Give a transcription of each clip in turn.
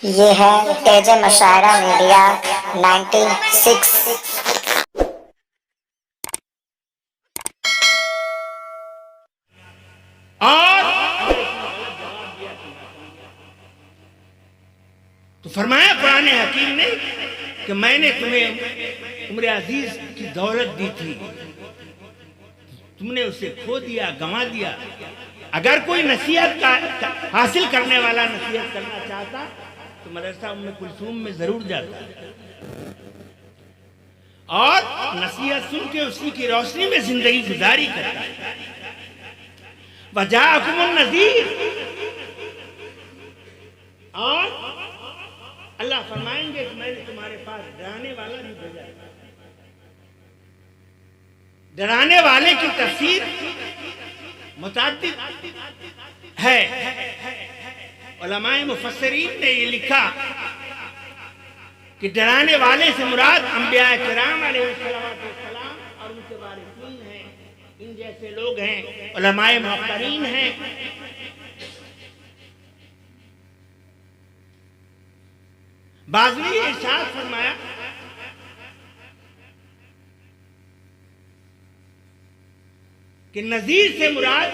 یہ ہے پیج مشاعرہ میڈیا 96۔ اور تو فرمایا قرآن حکیم نے کہ میں نے تمہیں عمر عزیز کی دولت دی تھی، تم نے اسے کھو دیا، گنوا دیا۔ اگر کوئی نصیحت حاصل کرنے والا نصیحت کرنا چاہتا تو مدرسہ ام کلثوم میں ضرور جاتا اور نصیحت سن کے اسی کی روشنی میں زندگی گزاری کرتا۔ وجاءکم النذیر، اور اللہ فرمائیں گے کہ میں نے تمہارے پاس ڈرانے والا بھی بھیجا۔ ڈرانے والے کی تفسیر متعدد ہے۔ علماء مفسرین نے یہ لکھا کہ ڈرانے والے سے مراد انبیاء کرام علیہ السلام اور ان کے وارثین ہیں، ان جیسے لوگ ہیں، علماء محقرین ہیں۔ بعض نے یہ ارشاد فرمایا کہ نذیر سے مراد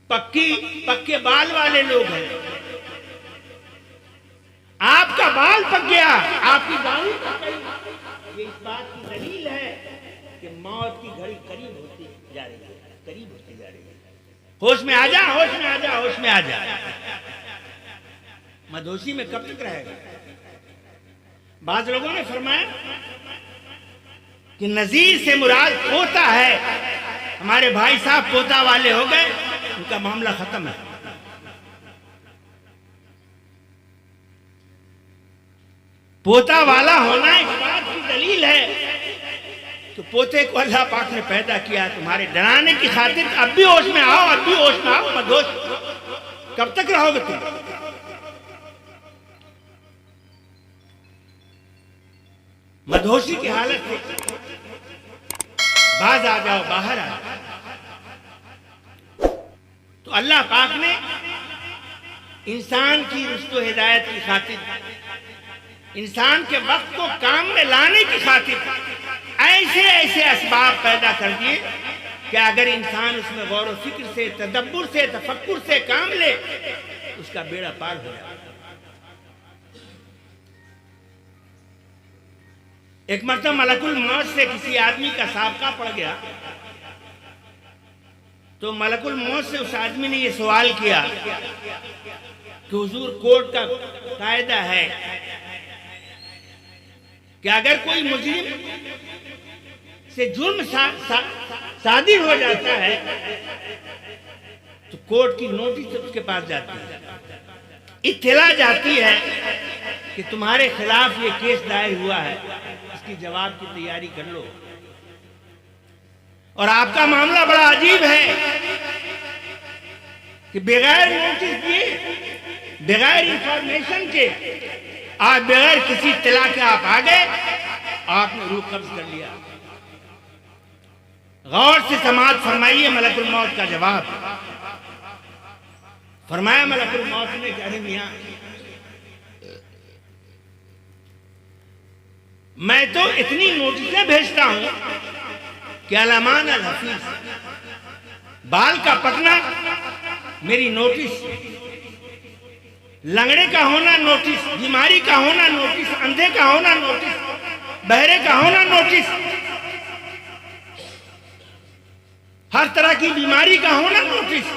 پکے بال والے لوگ ہیں۔ آپ کا بال پک گیا، آپ کی داڑھی پک گئی، یہ اس بات کی دلیل ہے کہ موت کی گھڑی قریب ہوتی جا رہی ہے، قریب ہوتی جا رہی ہے۔ ہوش میں آ جا، ہوش میں آ جا، ہوش میں آ جا۔ مدھوشی میں کب تک رہے گا؟ بعض لوگوں نے فرمایا کہ نذیر سے مراد پوتا ہے، ہمارے بھائی صاحب پوتا والے ہو گئے، ان کا معاملہ ختم ہے۔ پوتا والا ہونا اس بات کی دلیل ہے کہ پوتے کو اللہ پاک نے پیدا کیا تمہارے ڈرانے کی خاطر۔ اب بھی ہوش میں آؤ، اب بھی ہوش میں آؤ، مدھوش کب تک رہو گے تم؟ مدھوشی کی حالت ہے، باز آ جاؤ، باہر آ جاؤ۔ تو اللہ پاک نے انسان کی رشد و ہدایت کی خاطر، انسان کے وقت کو کام میں لانے کی خاطر ایسے اسباب پیدا کر دیے کہ اگر انسان اس میں غور و فکر سے، تدبر سے، تفکر سے کام لے اس کا بیڑا پار ہو جائے۔ ایک مرتبہ ملک الموت سے کسی آدمی کا سابقہ پڑ گیا تو ملک الموت سے اس آدمی نے یہ سوال کیا کہ حضور، کورٹ کا قاعدہ ہے کہ اگر کوئی مجرم سے جرم صادر ہو جاتا ہے تو کورٹ کی نوٹس اس کے پاس جاتی ہے، اطلاع جاتی ہے کہ تمہارے خلاف یہ کیس دائر ہوا ہے، اس کی جواب کی تیاری کر لو۔ اور آپ کا معاملہ بڑا عجیب ہے کہ بغیر نوٹس دیے، بغیر انفارمیشن کے، آپ بغیر کسی اطلاع کے آپ آ گئے، آپ نے روح قبض کر لیا۔ غور سے سماعت فرمائیے ملک الموت کا جواب۔ فرمایا ملک الموت نے کہ ارے میاں، میں تو اتنی نوٹسیں بھیجتا ہوں کہ علامان الحفیظ، بال کا پکنا میری نوٹس، لنگڑے کا ہونا نوٹس، بیماری کا ہونا نوٹس، اندھے کا ہونا نوٹس، بہرے کا ہونا نوٹس، ہر طرح کی بیماری کا ہونا نوٹس،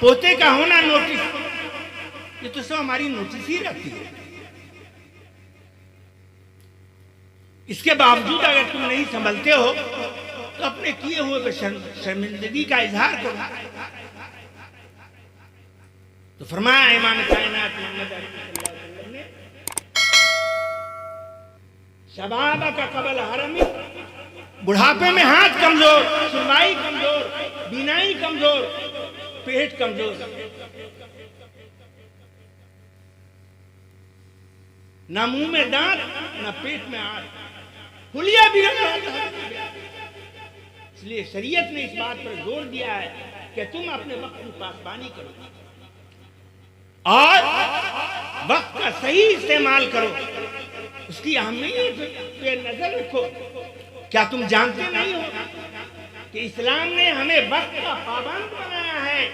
پوتے کا ہونا نوٹس، یہ تو سب ہماری نوٹس ہی رکھتی ہے۔ اس کے باوجود اگر تم نہیں سنبھلتے ہو تو اپنے کیے ہوئے پہ شرمندگی کا اظہار کرو۔ تو فرمایا امام کائنات محمد صلی اللہ علیہ وسلم نے، شبابہ کا قبل حرمی، بڑھاپے میں ہاتھ کمزور، سنوائی کمزور، بینائی کمزور، پیٹ کمزور، نہ منہ میں دانت نہ پیٹ میں آنت، حلیہ بھی اس لیے شریعت نے اس بات پر زور دیا ہے کہ تم اپنے وقت کی پاسبانی کرو۔ اور وقت کا صحیح استعمال کرو، اس کی اہمیت پہ نظر رکھو۔ کیا تم جانتے نہیں ہو کہ اسلام نے ہمیں وقت کا پابند بنایا ہے؟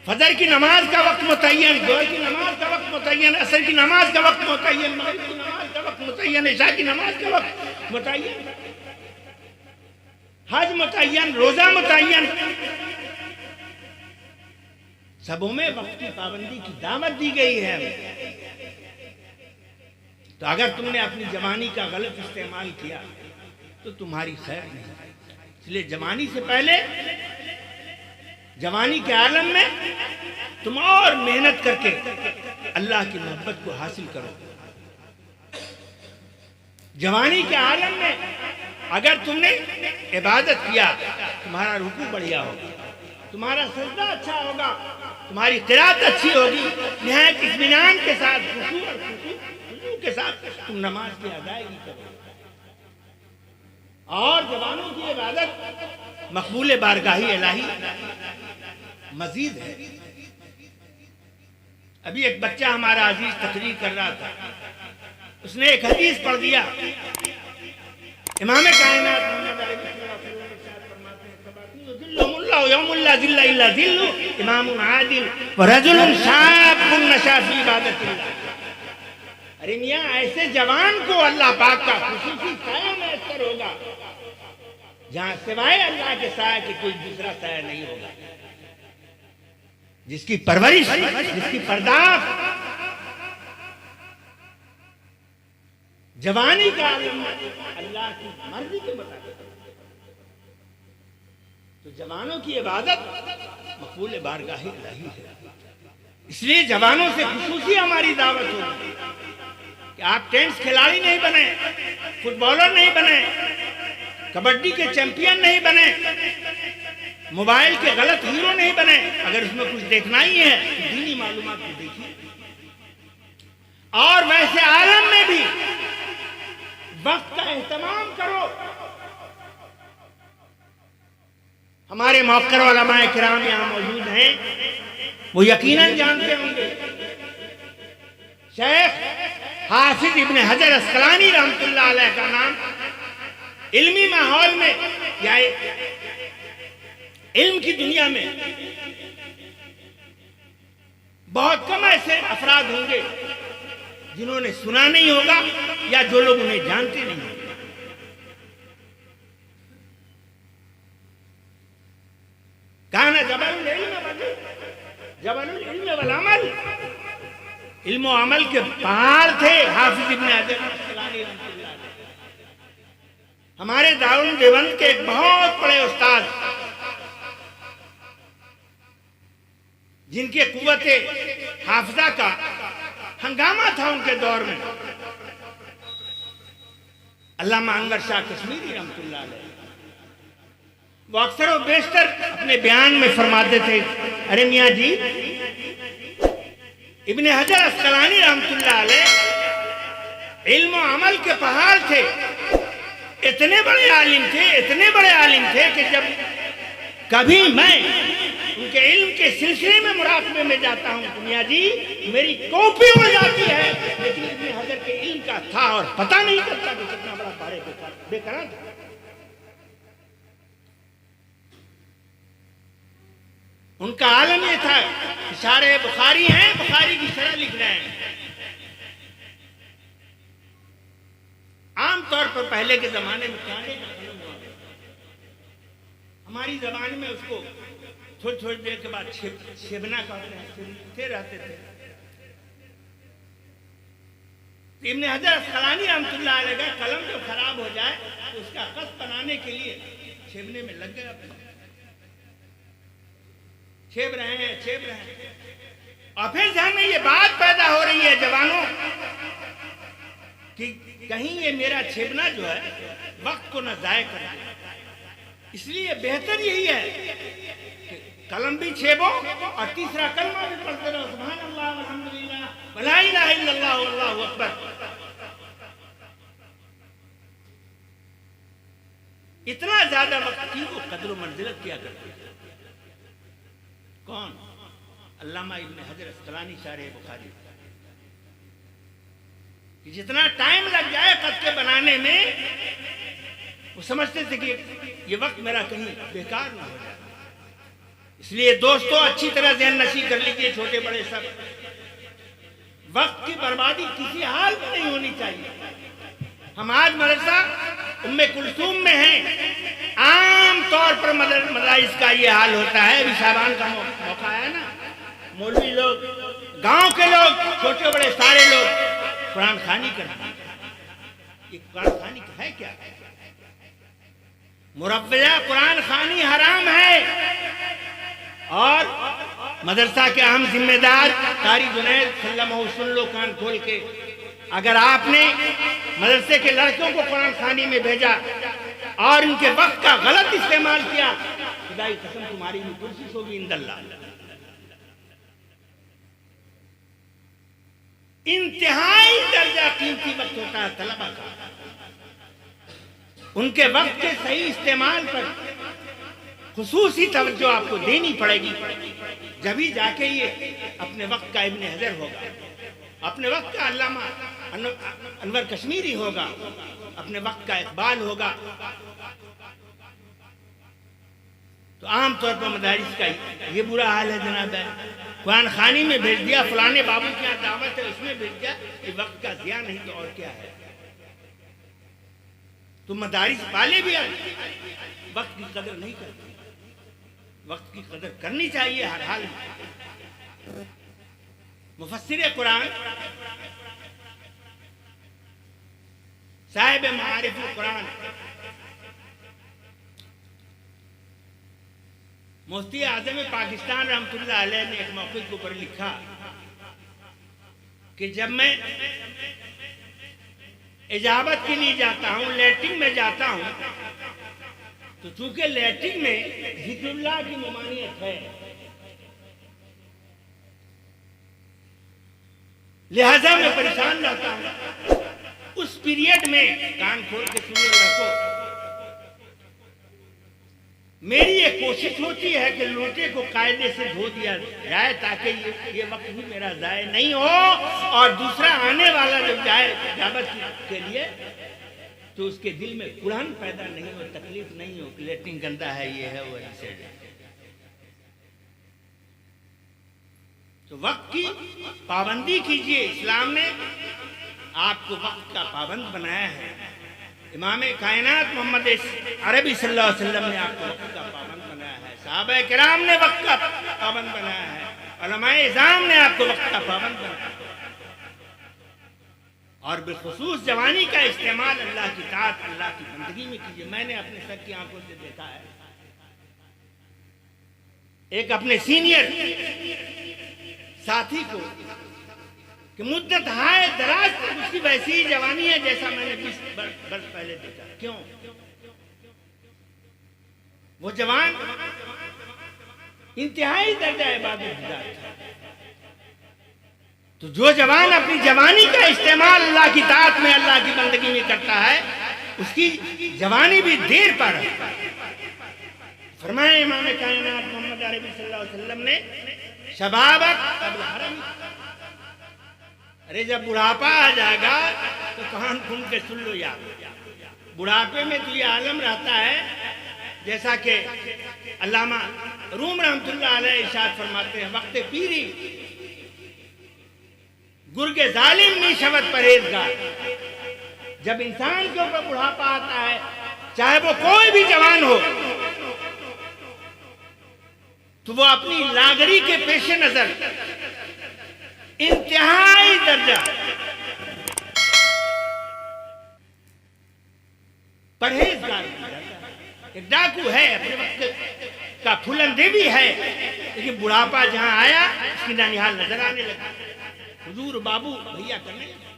فجر کی نماز کا وقت متعین، ظہر کی نماز کا وقت متعین، عصر کی نماز کا وقت متعین، مغرب کی نماز کا وقت متعین، عشاء کی نماز کا وقت متعین، حج متعین، روزہ متعین، سبوں میں وقت کی پابندی کی دعوت دی گئی ہے۔ تو اگر تم نے اپنی جوانی کا غلط استعمال کیا تو تمہاری خیر نہیں، اس لیے جوانی سے پہلے، جوانی کے عالم میں تم اور محنت کر کے اللہ کی محبت کو حاصل کرو۔ جوانی کے عالم میں اگر تم نے عبادت کیا، تمہارا رکوع بڑھیا ہوگا، تمہارا سجدہ اچھا ہوگا، تمہاری قرات اچھی ہوگی، نہایت اطمینان کے ساتھ، خشوع اور خضوع کے ساتھ تم نماز کی ادائیگی کرو۔ اور جوانوں کی عبادت مقبول بارگاہ الہی مزید ہے۔ ابھی ایک بچہ ہمارا عزیز تقریر کر رہا تھا، اس نے ایک حدیث پڑھ دیا، امام کائنات محمد علیہ السلام یوم لا ذل الا ذلہ، امام عادل ورجل شاب نشا فی عبادت اللہ۔ ارے میاں، ایسے جوان کو اللہ پاک کا خصوصی سایہ میسر ہوگا جہاں سوائے اللہ کے سایہ کے کوئی دوسرا سایہ نہیں ہوگا، جس کی پرورش، جس کی پرداخت جوانی کا عالم اللہ کی مرضی کے مطابق۔ تو جوانوں کی عبادت مقبول بارگاہ الہی ہے، اس لیے جوانوں سے خصوصی ہماری دعوت ہوگی کہ آپ ٹینس کھلاڑی نہیں بنے، فٹ بالر نہیں بنے، کبڈی کے چیمپئن نہیں بنے، موبائل کے غلط ہیرو نہیں بنے۔ اگر اس میں کچھ دیکھنا ہی ہے تو دینی معلومات کو دیکھیے، اور ویسے عالم میں بھی وقت کا اہتمام کرو۔ ہمارے موقر علماء کرام یہاں موجود ہیں، وہ یقیناً جانتے ہوں گے، شیخ حافظ ابن حجر اسقلانی رحمۃ اللہ علیہ کا نام علمی ماحول میں یا علم کی دنیا میں بہت کم ایسے افراد ہوں گے جنہوں نے سنا نہیں ہوگا یا جو لوگ انہیں جانتے نہیں ہوں گے۔ کانا جبل العلم، جبل العلم والعمل، علم و عمل کے پہاڑ تھے حافظ ابن حجر اسقلانی رحمۃ اللہ علیہ۔ ہمارے دارالعلوم دیوبند کے ایک بہت بڑے استاد، جن کے قوت حافظہ کا ہنگامہ تھا ان کے دور میں، علامہ انور شاہ کشمیری رحمۃ اللہ علیہ، وہ اکثر و بیشتر اپنے بیان میں فرماتے تھے، ارے میاں جی، ابن حجر اسقلانی رحمۃ اللہ علیہ علم و عمل کے پہاڑ تھے، اتنے بڑے عالم تھے، اتنے بڑے عالم تھے کہ جب کبھی میں ان کے علم کے سلسلے میں مراقبے میں جاتا ہوں تو میاں جی میری ٹوپی اڑ جاتی ہے، لیکن ابن حجر کے علم کا تھا اور پتہ نہیں کرتا کہ کتنا بڑا بارے بے قرار تھا۔ ان کا عالم یہ تھا، اشارے بخاری ہیں، بخاری کی شرح لکھ رہے ہیں۔ عام طور پر پہلے کے زمانے میں کانے کا قلم ہوا کرتا تھا، ہماری زبان میں اس کو تھوڑی تھوڑی دیر کے بعد شبنا کہتے ہیں، چھبتے رہتے تھے۔ ابن حجر اسقلانی رحمۃ اللہ علیہ کا قلم جب خراب ہو جائے تو اس کا خط بنانے کے لیے چھیبنے میں لگ گیا، چھیب رہے ہیں، اور پھر ذہن میں یہ بات پیدا ہو رہی ہے جوانوں کہ کہیں یہ میرا چھیبنا جو ہے وقت کو نہ ضائع کر دے، اس لیے بہتر یہی ہے کہ قلم بھی چھیبو اور تیسرا کلمہ بھی پڑھتے رہو، سبحان اللہ والحمدللہ ولا الہ الا اللہ واللہ اکبر۔ اتنا زیادہ وقت کی وہ قدر و منزلت کیا کرتے ہیں۔ کون؟ علامہ ابن حجر اسقلانی شارح بخاری کہ جتنا ٹائم لگ جائے خط کے بنانے میں، وہ سمجھتے تھے کہ یہ وقت میرا کہیں بیکار نہ ہو جائے. اس لیے دوستو اچھی طرح ذہن نشی کر لیجیے، چھوٹے بڑے سب، وقت کی بربادی کسی حال میں نہیں ہونی چاہیے. ہم آج مدرسہ ام کلثوم میں ہیں، عام طور پر مدارس کا یہ حال ہوتا ہے. ابھی شعبان کا موقع ہے نا، مولوی لوگ، گاؤں کے لوگ، چھوٹے بڑے سارے لوگ قرآن خوانی کرتے ہیں. یہ قرآن خوانی ہے کیا؟ مربیہ قرآن خوانی حرام ہے. اور مدرسہ کے اہم ذمہ دار قاری جنید صلی اللہ علیہ وسلم، سن لو کان کھول کے، اگر آپ نے مدرسے کے لڑکوں کو قرآن خوانی میں بھیجا اور ان کے وقت کا غلط استعمال کیا، خدائی قسم تمہاری بھی کوشش ہوگی عند اللہ. انتہائی درجہ قیمتی وقت ہوتا ہے طلبہ کا. ان کے وقت کے صحیح استعمال پر خصوصی توجہ آپ کو دینی پڑے گی، جبھی جا کے یہ اپنے وقت کا ابن حجر ہوگا، اپنے وقت کا علامہ انور کشمیری ہوگا، اپنے وقت کا اقبال ہوگا. تو عام طور پر مدارس کا یہ برا حال ہے جناب. قرآن خوانی میں بھیج دیا، فلانے بابو کی یہاں دعوت ہے اس میں بھیج دیا، یہ وقت کا ضیاع نہیں تو اور کیا ہے. تو مدارس والے بھی وقت کی قدر نہیں کرتے. وقت کی قدر کرنی چاہیے ہر حال میں. مفسر قرآن صاحب معارف القرآن مفتی اعظم پاکستان رحمۃ اللہ علیہ نے ایک موقع کے اوپر لکھا کہ جب میں اجابت کے لیے جاتا ہوں، لیٹرنگ میں جاتا ہوں، تو چونکہ لیٹرنگ میں ذکر اللہ کی ممانعت ہے، لہذا میں پریشان رہتا ہوں. اس پیریڈ میں کان کھول کے سنو رکھو، میری یہ کوشش ہوتی ہے کہ لوٹے کو قاعدے سے دھو دیا جائے تاکہ یہ وقت بھی میرا ضائع نہیں ہو، اور دوسرا آنے والا جب جائے اجابت کے لیے تو اس کے دل میں قرآن پیدا نہیں ہو، تکلیف نہیں ہو کہ لیٹرنگ گندا ہے، یہ ہے وہ ایسے. تو وقت کی پابندی کیجئے. اسلام نے آپ کو وقت کا پابند بنایا ہے. امام کائنات محمد عربی صلی اللہ علیہ وسلم نے آپ کو وقت کا پابند بنایا ہے. صحابہ کرام نے وقت کا پابند بنایا ہے. علماء اعظام نے آپ کو وقت کا پابند بنایا ہے. اور بالخصوص جوانی کا استعمال اللہ کی طاعت، اللہ کی بندگی میں کیجئے. میں نے اپنے سر کی آنکھوں سے دیکھا ہے، ایک اپنے سینئر ساتھی کو کہ مدت ہائے دراز تک اس کی ویسی ہی جوانی ہے جیسا میں نے 20 برس پہلے دیکھا. کیوں؟ وہ جوان انتہائی درجہ عبادت گزار تھا. تو جو جوان اپنی جوانی کا استعمال اللہ کی طاعت میں، اللہ کی بندگی میں کرتا ہے، اس کی جوانی بھی دیر پر ہے. فرمایا امام کائنات محمد عربی صلی اللہ علیہ وسلم نے، شبابک قبل حرم. ارے جب بڑھاپا آ جائے گا تو کان کھول کے سن لو یار. بڑھاپے میں تو یہ عالم رہتا ہے جیسا کہ علامہ روم رحمۃ اللہ علیہ ارشاد فرماتے ہیں، وقت پیری گرگ ظالم می شود پرہیزگار. جب انسان کے اوپر بڑھاپا آتا ہے، چاہے وہ کوئی بھی جوان ہو، تو وہ اپنی لاغری کے پیش نظر انتہائی درجہ پرہیزگار بن جاتا ہے. ایک ڈاکو ہے، اپنے وقت کا پھلندے بھی ہے، لیکن بڑھاپا جہاں آیا اس کی ننیحال نظر آنے لگا، حضور بابو بھیا کرنے لگا.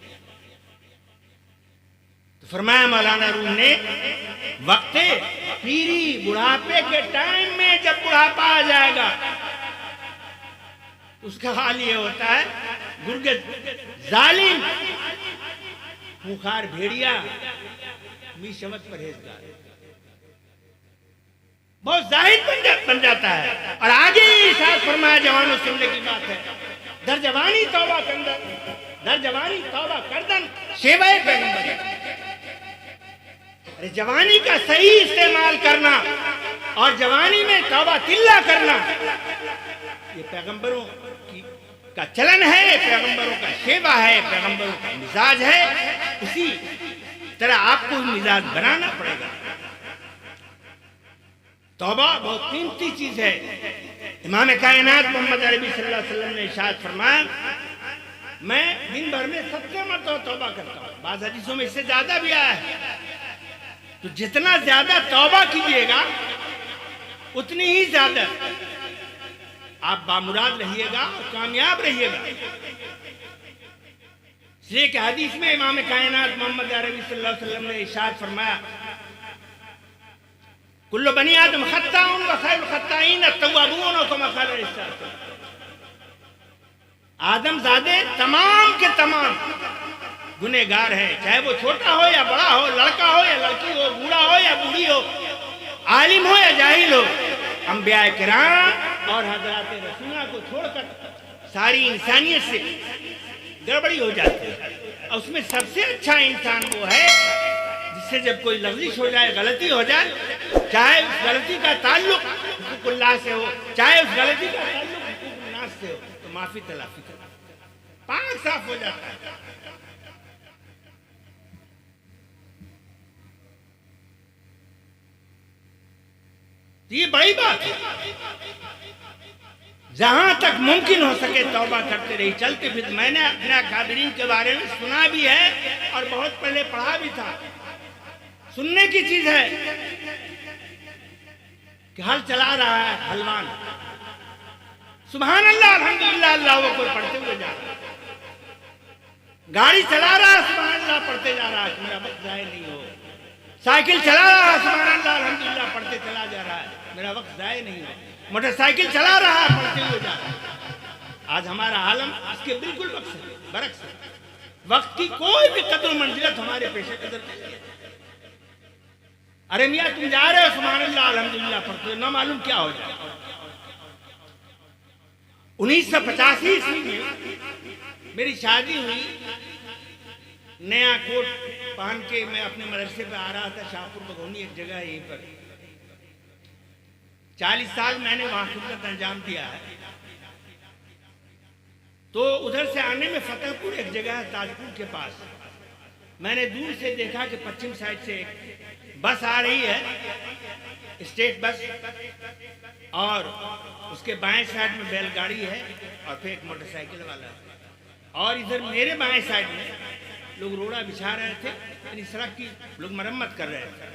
تو فرمایا مولانا روم نے، وقت پیری بڑھاپے کے ٹائم میں جب بڑھاپا آ جائے گا اس کا حال یہ ہوتا ہے، گرگ ظالم خوخار بھیڑیا می شود پرہیزگار. بہت زاہد بن جاتا ہے. اور آگے ارشاد فرمایا جوانوں سننے کی بات ہے، در جوانی توبہ کردن، در جوانی توبہ کردن شیوہ پیغمبر. جوانی کا صحیح استعمال کرنا اور جوانی میں توبہ تلہ کرنا یہ پیغمبروں کا چلن ہے، پیغمبروں کا شیوہ ہے، پیغمبروں کا مزاج ہے. اسی طرح آپ کو مزاج بنانا پڑے گا. توبہ بہت قیمتی چیز ہے. امام کائنات محمد عربی صلی اللہ علیہ وسلم نے ارشاد فرمایا میں دن بھر میں 70 مرتبہ توبہ کرتا ہوں. بعض حدیثوں میں اس سے زیادہ بھی آیا ہے. تو جتنا زیادہ توبہ کیجئے گا اتنی ہی زیادہ آپ بامراد رہیے گا اور کامیاب رہیے گا. اس لیے کہ حدیث میں امام کائنات محمد عربی صلی اللہ علیہ وسلم نے ارشاد فرمایا کل بنی آدم خطاء و خیر الخطائین التوابون کما قال علیہ السلام. آدم زادے تمام کے تمام گنہگار ہیں، چاہے وہ چھوٹا ہو یا بڑا ہو، لڑکا ہو یا لڑکی ہو، بوڑھا ہو یا بوڑھی ہو، عالم ہو یا جاہل ہو. انبیاء کرام اور حضرات رسولہ کو چھوڑ کر ساری انسانیت سے گڑبڑی ہو جاتی ہے. اور اس میں سب سے اچھا انسان وہ ہے جس سے جب کوئی لغزش ہو جائے، غلطی ہو جائے، چاہے اس غلطی کا تعلق حقوق اللہ سے ہو، چاہے اس غلطی کا تعلق حقوق الناس سے ہو، تو معافی تلافی کرتا ہے، پاک صاف ہو جاتا ہے. یہ بڑی بات ہے. جہاں تک ممکن ہو سکے توبہ کرتے رہی. چلتے پھر میں نے اپنے اکابرین کے بارے میں سنا بھی ہے اور بہت پہلے پڑھا بھی تھا. سننے کی چیز ہے کہ ہل چلا رہا ہے ہلوان، سبحان اللہ الحمدللہ اللہ اکبر پڑھتے ہوئے جا رہا ہے. گاڑی چلا رہا ہے سبحان اللہ پڑھتے جا رہا ہے کہ میرا وقت ضائع نہیں ہو. سائیکل چلا رہا ہے سبحان اللہ الحمدللہ پڑھتے چلا جا رہا ہے میرا وقت ضائع نہیں ہو. موٹر سائیکل چلا رہا ہے پڑھتے ہوئے جا رہا ہے. آج ہمارا عالم اس کے بالکل برعکس ہے. وقت کی کوئی بھی قدر و منزلت ہمارے پیش قدر نہیں ہے. ارے میاں تم جا رہے ہو سبحان اللہ الحمدللہ پڑھتے ہوئے، نہ معلوم کیا ہو جائے. 1985 عیسوی میں میری شادی ہوئی. نیا کوٹ پہن کے میں اپنے مدرسے پہ آ رہا تھا، شاہپور بگونی ایک جگہ ہے یہیں پر. 40 سال میں نے وہاں خدمت انجام دیا ہے. تو ادھر سے آنے میں فتح پور ایک جگہ ہے تاجپور کے پاس. میں نے دور سے دیکھا کہ پچھم سائڈ سے ایک بس آ رہی ہے، اسٹیٹ بس، اور اس کے بائیں سائڈ میں بیل گاڑی ہے اور پھر ایک موٹر سائیکل والا ہے. اور ادھر میرے بائیں سائڈ میں لوگ روڑا بچھا رہے تھے، یعنی سڑک کی لوگ مرمت کر رہے تھے.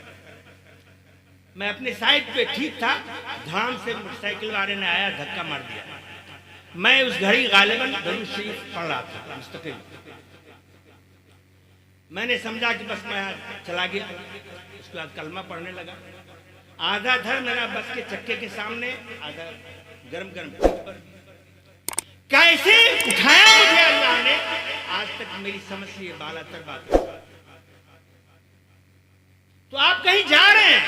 میں اپنے سائڈ پہ ٹھیک تھا، دھام سے موٹر سائیکل والے نے آیا، دھکا مار دیا. میں اس گھڑی غالباً درود شریف پڑھ رہا تھا مستقل. میں نے سمجھا کہ بس میں چلا گیا. اس کے بعد کلمہ پڑھنے لگا. آدھا دھر میرا بس کے چکے کے سامنے، آدھا گرم گرم پر. کیسے اٹھایا مجھے اللہ نے، آج تک میری سمجھ سے یہ بالا تر بات ہے. تو آپ کہیں جا رہے ہیں،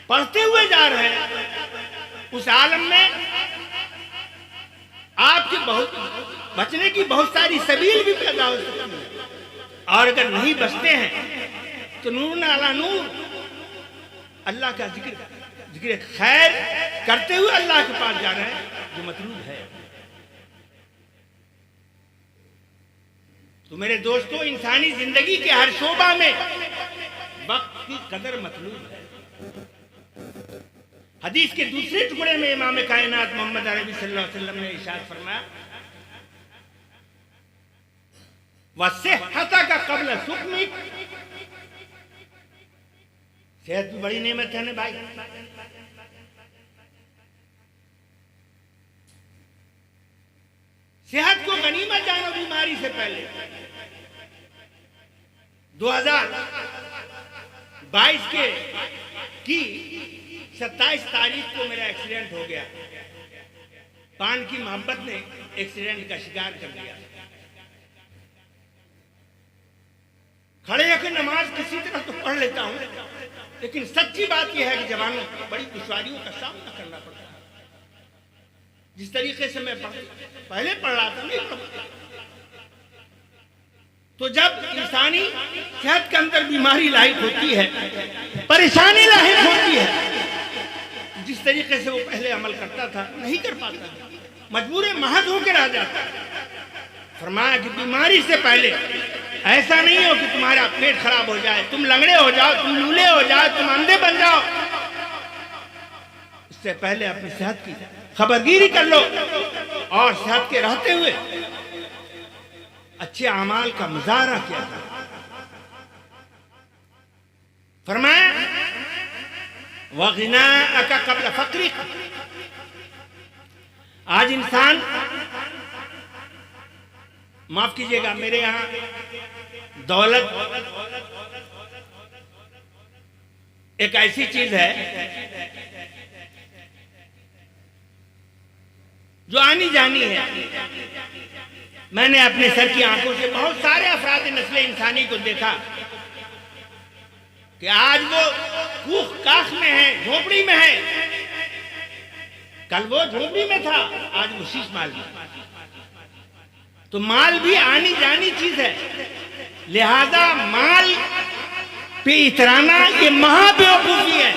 پڑھتے ہوئے جا رہے ہیں، اس عالم میں آپ کے بہت بچنے کی بہت ساری سبیل بھی پیدا ہو سکتی ہے. اور اگر نہیں بچتے ہیں تو نور علی نور اللہ کا ذکر خیر کرتے ہوئے اللہ کے پاس جا رہے ہیں جو مطلوب ہے. تو میرے دوستو، انسانی زندگی کے ہر شعبہ میں وقت کی قدر مطلوب ہے. حدیث کے دوسرے ٹکڑے میں امام کائنات محمد عربی صلی اللہ علیہ وسلم نے ارشاد فرمایا وَصِحَّتَكَ قَبْلَ سُقْمِكَ. صحت بھی بڑی نعمت ہے نا بھائی. صحت کو غنیمت جانو بیماری سے پہلے. 2022 کی 27 تاریخ کو میرا ایکسیڈنٹ ہو گیا. پان کی محبت نے ایکسیڈنٹ کا شکار کر دیا. کھڑے ہو کے نماز کسی طرح تو پڑھ لیتا ہوں لیکن سچی بات یہ ہے کہ جوانوں کو بڑی دشواریوں کا سامنا کرنا پڑتا ہے. جس طریقے سے میں پہلے پڑھ رہا تھا نہیں پڑھتا. تو جب انسانی صحت کے اندر بیماری لاحق ہوتی ہے, پریشانی لاحق ہوتی ہے, جس طریقے سے وہ پہلے عمل کرتا تھا نہیں کر پاتا, مجبور محض ہو کے رہ جاتا. فرمایا کہ بیماری سے پہلے ایسا نہیں ہو کہ تمہارا پیٹ خراب ہو جائے, تم لنگڑے ہو جاؤ, تم لولے ہو جاؤ, تم اندھے بن جاؤ. اس سے پہلے اپنی صحت کی خبرگیری کر لو اور صحت کے رہتے ہوئے اچھے اعمال کا مظاہرہ کیا تھا. فرمایا وَغِنَاءَكَ قَبْلَ فَقْرِكَ. آج انسان, معاف کیجئے گا, میرے یہاں دولت ایک ایسی چیز ہے جو آنی جانی ہے. میں نے اپنے سر کی آنکھوں سے بہت سارے افراد نسل انسانی کو دیکھا کہ آج وہ کوخ کاخ میں ہے, جھونپڑی میں ہے. کل وہ جھونپڑی میں تھا, آج وہ شیش مال میں. تو مال بھی آنی جانی چیز ہے, لہذا مال پہ اترانا یہ مہا بیوقوفی ہے.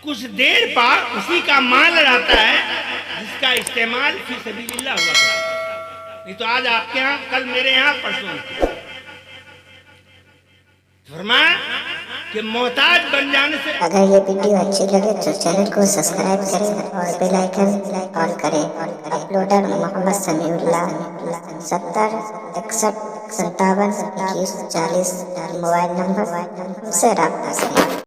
کچھ دیر بعد اسی کا مال رہتا ہے جس کا استعمال فی سبیل اللہ ہوا کرتا ہے. نہیں تو آج آپ کے ہاں, کل میرے یہاں, پرسوں. فرمایا کہ محتاج بن جانے سے, اگر یہ ویڈیو اچھی لگے تو چینل کو سبسکرائب کریں اور بیل آئیکن آن کریں. اپلوڈر محمد سمیع اللہ, 70 61 57 21 40, موبائل نمبر سے رابطہ کریں.